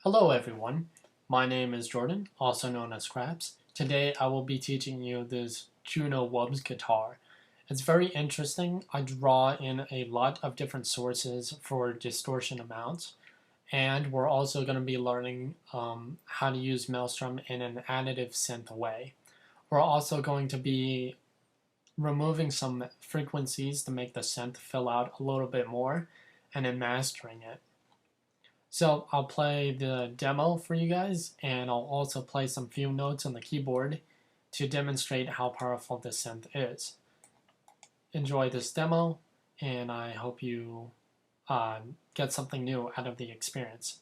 Hello everyone, my name is Jordan, also known as Scraps. Today I will be teaching you this Juno Wubs guitar. It's very interesting. I draw in a lot of different sources for distortion amounts, and we're also going to be learning how to use Maelstrom in an additive synth way. We're also going to be removing some frequencies to make the synth fill out a little bit more, and then mastering it. So I'll play the demo for you guys, and I'll also play some few notes on the keyboard to demonstrate how powerful this synth is. Enjoy this demo, and I hope you get something new out of the experience.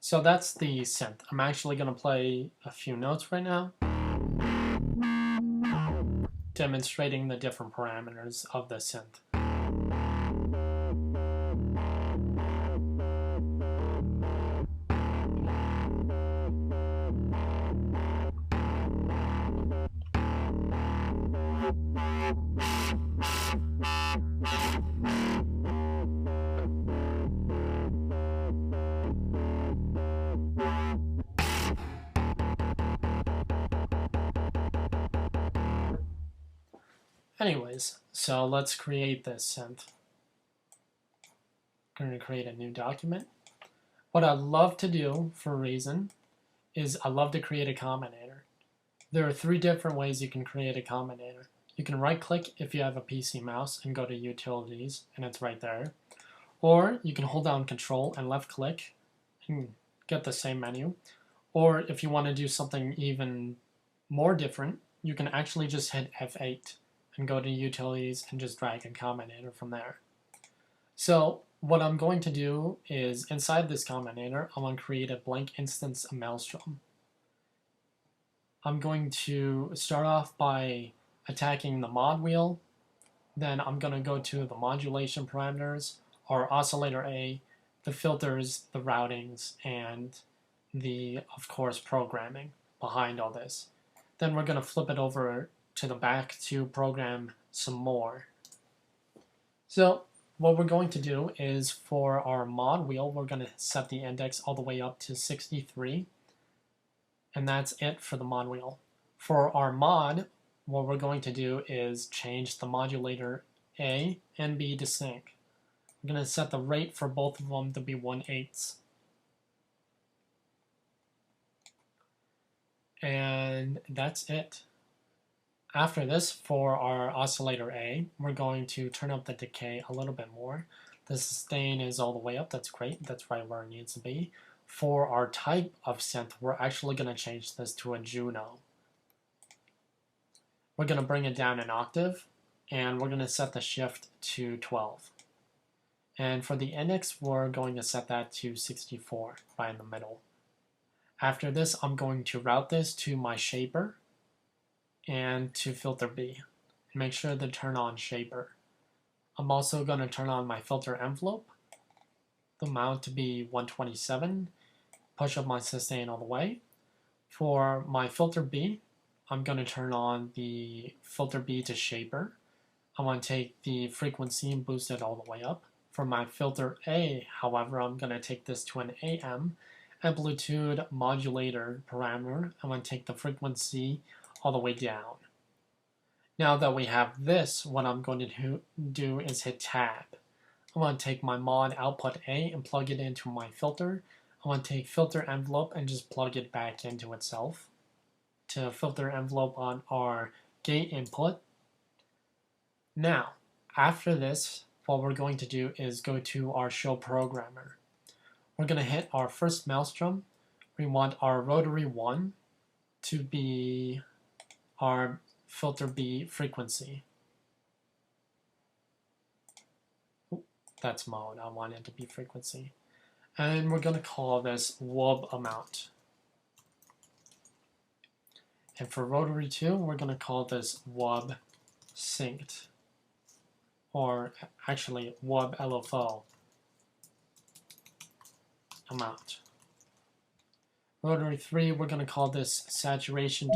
So that's the synth. I'm actually going to play a few notes right now, demonstrating the different parameters of the synth. Anyways, so let's create this synth. I'm going to create a new document. What I love to do for a reason is I love to create a combinator. There are three different ways you can create a combinator. You can right click if you have a PC mouse and go to utilities, and it's right there. Or you can hold down control and left click and get the same menu. Or if you want to do something even more different, you can actually just hit F8 and go to utilities and just drag a combinator from there. So what I'm going to do is inside this combinator, I'm going to create a blank instance of Maelstrom. I'm going to start off by attacking the mod wheel. Then I'm going to go to the modulation parameters, our oscillator A, the filters, the routings, and the, of course, programming behind all this. Then we're going to flip it over to the back to program some more. So what we're going to do is for our mod wheel, we're going to set the index all the way up to 63. And that's it for the mod wheel. For our mod, what we're going to do is change the modulator A and B to sync. I'm going to set the rate for both of them to be 1/8. And that's it. After this, for our oscillator A, we're going to turn up the decay a little bit more. The sustain is all the way up. That's great. That's right where it needs to be. For our type of synth, we're actually going to change this to a Juno. We're going to bring it down an octave, and we're going to set the shift to 12. And for the index, we're going to set that to 64, right in the middle. After this, I'm going to route this to my shaper and to filter B. And make sure to turn on shaper. I'm also going to turn on my filter envelope, the amount to be 127, push up my sustain all the way. For my filter B, I'm going to turn on the filter B to shaper. I want to take the frequency and boost it all the way up. For my filter A, however, I'm going to take this to an AM amplitude modulator parameter. I'm going to take the frequency all the way down. Now that we have this, what I'm going to do is hit tab. I'm going to take my mod output A and plug it into my filter. I want to take filter envelope and just plug it back into itself. To filter envelope on our gate input. Now, after this, what we're going to do is go to our show programmer. We're going to hit our first Maelstrom. We want our rotary 1 to be our filter B frequency. That's mode. I want it to be frequency. And we're going to call this wub amount. And for rotary 2, we're going to call this wub synced. or actually web LFO amount. Rotary 3, we're going to call this saturation.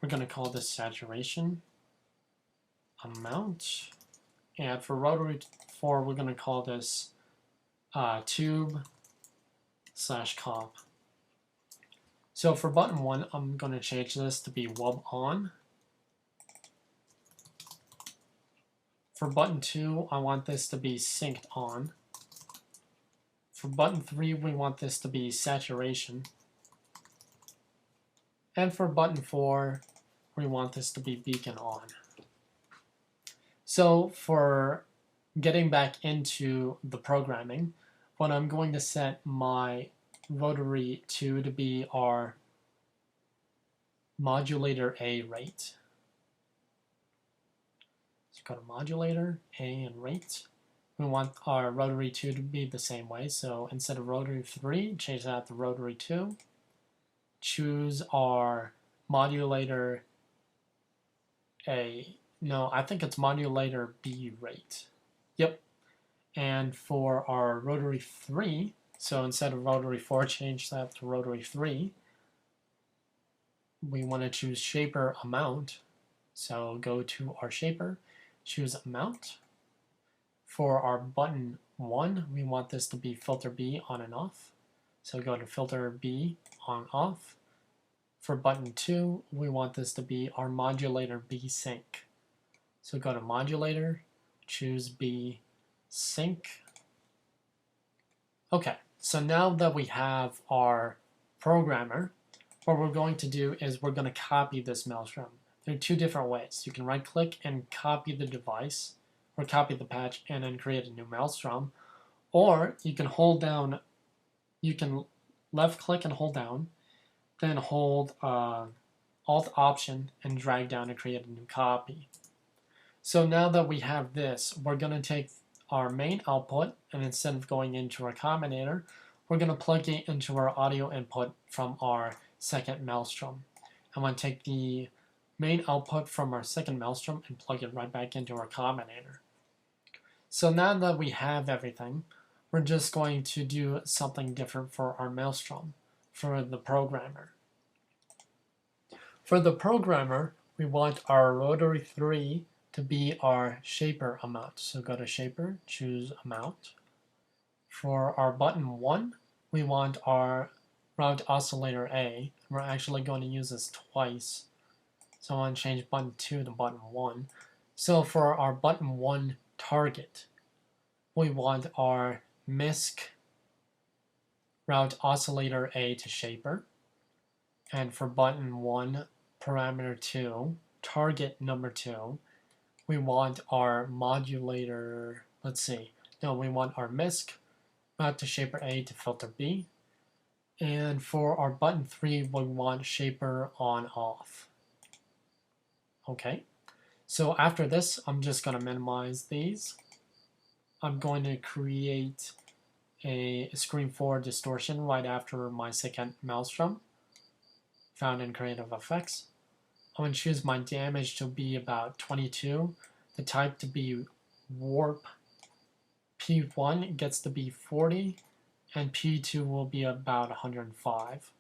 We're going to call this saturation amount. And for rotary 4, we're going to call this tube/comp. So for button 1, I'm going to change this to be web on. For button 2, I want this to be synced on. For button 3, we want this to be saturation. And for button 4, we want this to be beacon on. So for getting back into the programming, what I'm going to set my rotary 2 to be our modulator A rate. So go to modulator, A, and rate. We want our rotary 2 to be the same way. So instead of rotary 3, change that to rotary 2. Choose our modulator A. No, I think it's modulator B rate. Yep. And for our rotary 3, so instead of rotary 4, change that to rotary 3. We want to choose shaper amount. So go to our shaper, choose amount. For our button 1, we want this to be filter B on and off. So go to filter B on off. For button 2, we want this to be our modulator B sync. So go to modulator, choose B sync. Okay, so now that we have our programmer, what we're going to do is we're going to copy this maelstrom. There are two different ways. You can right click and copy the device, or copy the patch and then create a new maelstrom, or you can hold down, you can left click and hold down, then hold Alt Option and drag down to create a new copy. So now that we have this, we're going to take our main output, and instead of going into our combinator, we're going to plug it into our audio input from our second maelstrom. I'm going to take the main output from our second maelstrom and plug it right back into our combinator. So now that we have everything, we're just going to do something different for our maelstrom, for the programmer. For the programmer, we want our rotary 3 to be our shaper amount. So go to shaper, choose amount. For our button 1, we want our route oscillator A. We're actually going to use this twice. So I want to change button 2 to button 1. So for our button 1 target, we want our MISC route oscillator A to shaper. And for button 1, parameter 2, target number 2, we want our modulator, we want our MISC route to shaper A to filter B. And for our button 3, we want shaper on off. Okay, so after this, I'm just going to minimize these. I'm going to create a screen 4 distortion right after my second maelstrom, found in Creative Effects. I'm going to choose my damage to be about 22, the type to be warp. P1 gets to be 40, and P2 will be about 105.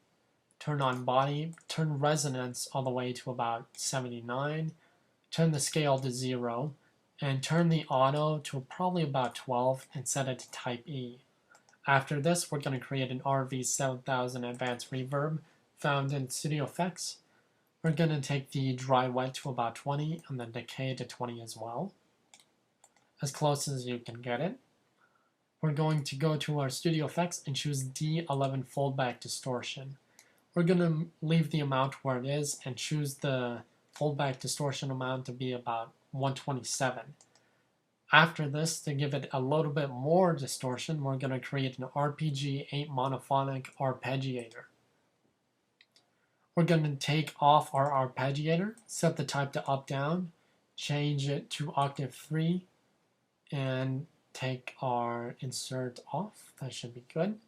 Turn on body, turn resonance all the way to about 79, turn the scale to 0, and turn the auto to probably about 12 and set it to type E. After this, we're going to create an RV7000 advanced reverb found in Studio Effects. We're going to take the dry wet to about 20 and the decay to 20 as well, as close as you can get it. We're going to go to our Studio Effects and choose D11 foldback distortion. We're going to leave the amount where it is and choose the foldback distortion amount to be about 127. After this, to give it a little bit more distortion, we're going to create an RPG8 monophonic arpeggiator. We're going to take off our arpeggiator, set the type to up-down, change it to octave 3, and take our insert off. That should be good.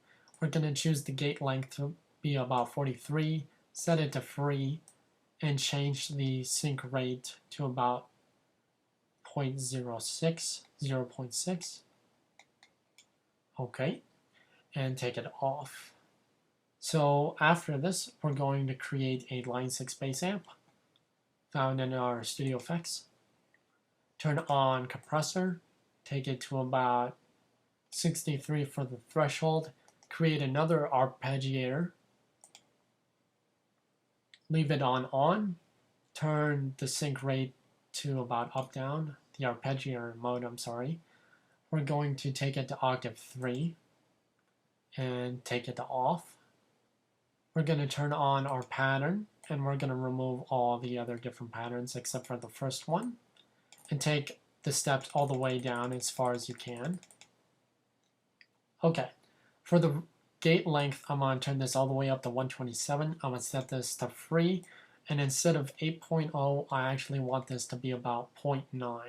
We're going to choose the gate length to be about 43, set it to free, and change the sync rate to about 0.06, 0.6. Okay, and take it off. So after this, we're going to create a line 6 bass amp found in our Studio Effects. Turn on compressor, take it to about 63 for the threshold, create another arpeggiator, leave it on, turn the sync rate to about up down, the arpeggiator mode, I'm sorry. We're going to take it to octave 3 and take it to off. We're going to turn on our pattern and we're going to remove all the other different patterns except for the first one and take the steps all the way down as far as you can. Okay, for the gate length, I'm going to turn this all the way up to 127. I'm going to set this to free, and instead of 8.0, I actually want this to be about 0.9.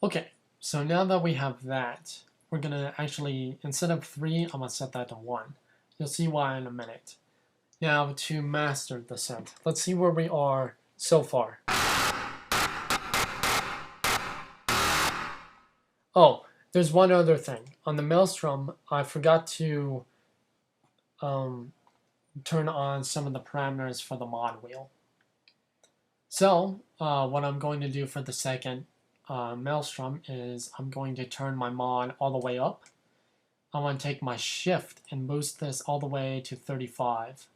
Okay, so now that we have that, we're going to actually, instead of 3, I'm going to set that to 1. You'll see why in a minute. Now to master the synth, let's see where we are so far. Oh, there's one other thing. On the Maelstrom, I forgot to turn on some of the parameters for the mod wheel. So what I'm going to do for the second Maelstrom is I'm going to turn my mod all the way up. I want to take my shift and boost this all the way to 35.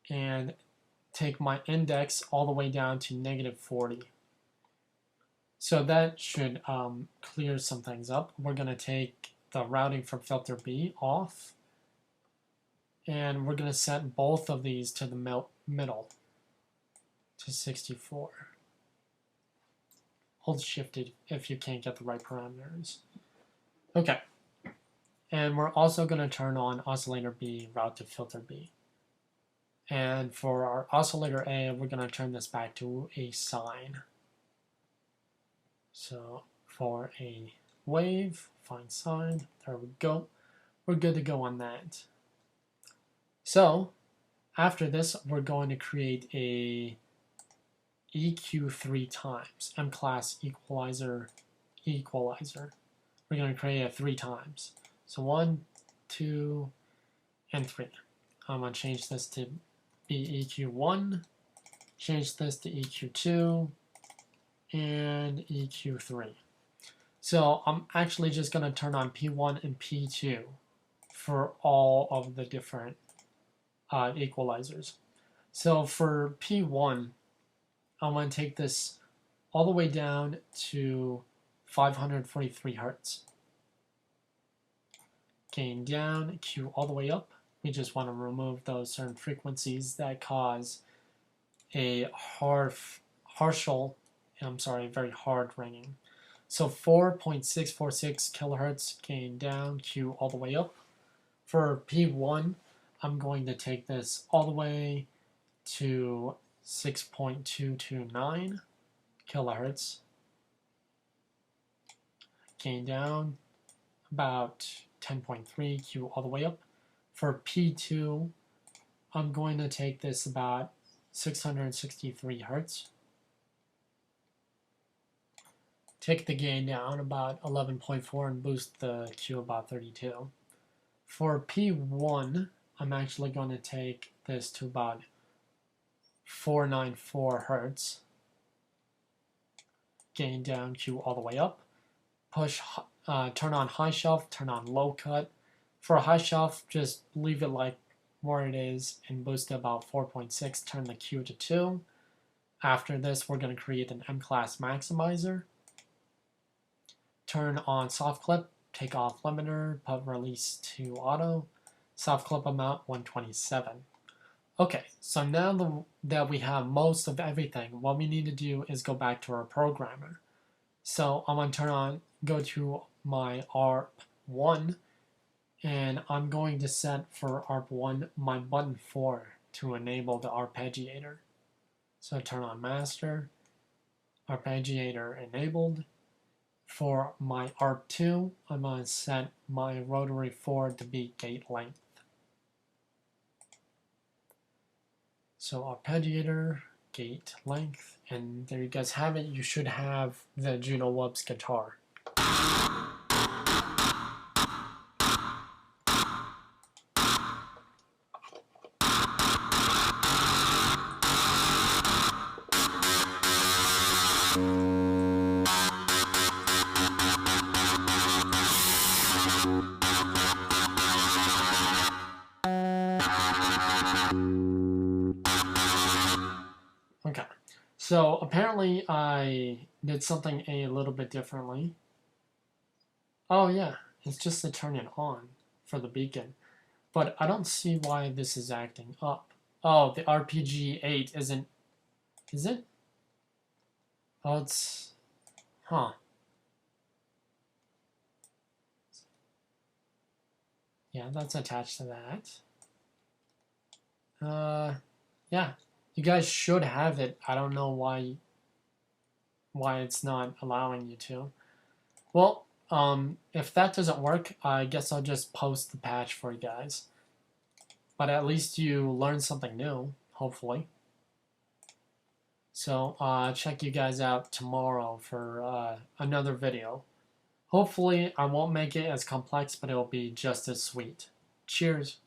And take my index all the way down to -40. So that should clear some things up. We're going to take the routing from filter B off. And we're going to set both of these to the middle, to 64. Hold shift if you can't get the right parameters. Okay. And we're also going to turn on oscillator B, route to filter B. And for our oscillator A, we're going to turn this back to a sine. So for a wave, find sine, there we go. We're good to go on that. So after this, we're going to create a EQ 3 times, M-class equalizer. We're going to create it 3 times. So 1, 2, and 3. I'm going to change this to be EQ1, change this to EQ2, and EQ3. So I'm actually just going to turn on P1 and P2 for all of the different equalizers. So for P1, I'm going to take this all the way down to 543 Hertz. Gain down, Q all the way up. We just want to remove those certain frequencies that cause a very hard ringing. So 4.646 kilohertz, gain down, Q all the way up. For P1, I'm going to take this all the way to 6.229 kilohertz. Gain down about 10.3, Q all the way up. For P2, I'm going to take this about 663 Hertz. Take the gain down about 11.4 and boost the Q about 32. For P1, I'm actually going to take this to about 494 Hertz. Gain down, Q all the way up. Turn on high shelf, turn on low cut. For a high shelf, just leave it like where it is and boost it about 4.6, turn the Q to 2. After this, we're going to create an M-class maximizer. Turn on soft clip, take off limiter, put release to auto. Soft clip amount 127. Okay, so now that we have most of everything, what we need to do is go back to our programmer. So I'm going to go to my ARP1, and I'm going to set for ARP1 my button 4 to enable the arpeggiator. So turn on master, arpeggiator enabled. For my ARP2, I'm going to set my rotary 4 to be gate length. So arpeggiator, gate length, and there you guys have it. You should have the Juno Wubs guitar. Okay, so apparently I did something a little bit differently. Oh yeah, it's just to turn it on for the beacon. But I don't see why this is acting up. Oh, the RPG 8 isn't... Is it? Oh, it's... Huh. Yeah, that's attached to that. Yeah. You guys should have it. I don't know why it's not allowing you to. Well, if that doesn't work, I guess I'll just post the patch for you guys. But at least you learned something new, hopefully. So check you guys out tomorrow for another video. Hopefully I won't make it as complex, but it'll be just as sweet. Cheers.